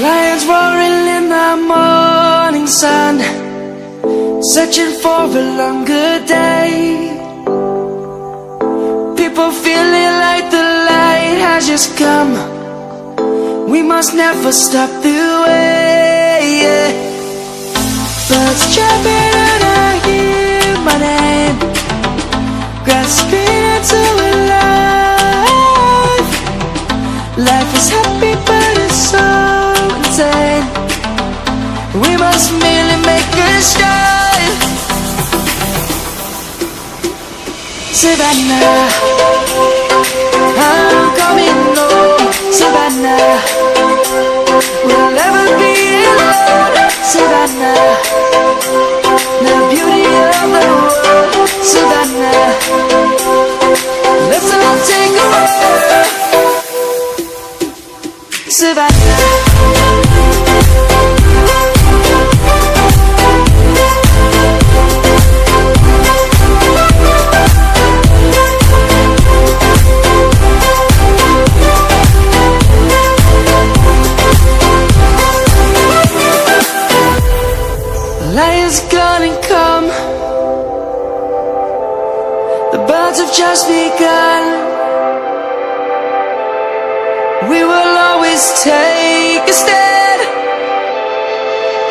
Lions roaring in the morning sun, searching for a longer day. People feeling like the light has just come. We must never stop the way, yeah. Birds chirping and I hear my name, grasping into a life. Life is happy but it's so insane. We must merely make a start. Savannah, I'm coming home. Savannah, we'll never be alone. Savannah, the beauty of the world. Savannah, let's all take a walk. Savannah, Lion's gonna come. The birds have just begun. We will always take a stand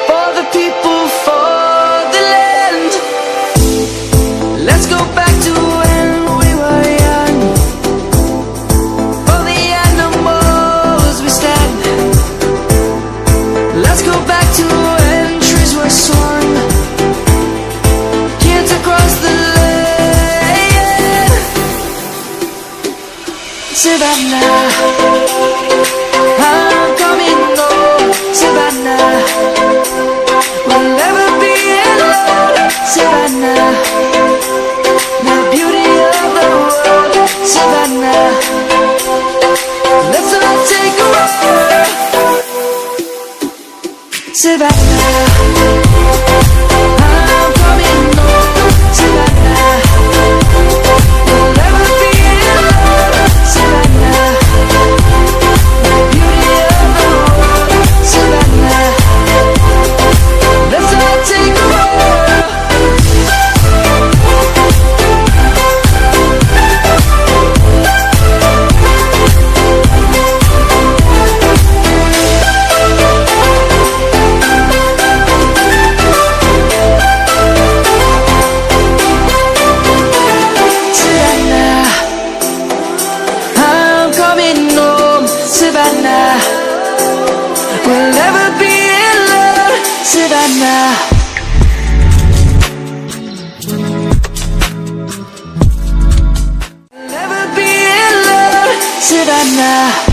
for the people, for the land. Let's go back to when we were young. For the animals we stand. Let's go back to when trees were swung, kids across the land. Savannah, I'm coming home. Savannah, we'll never be alone. Savannah, the beauty of the world. Savannah, let's all take a walk. Savannah, I'm coming home. Savannah, we'll never be alone. Savannah, the beauty of the world. Savannah, let's all take a walk. Savannah, we'll never be alone. Savannah, we'll never be alone. Savannah.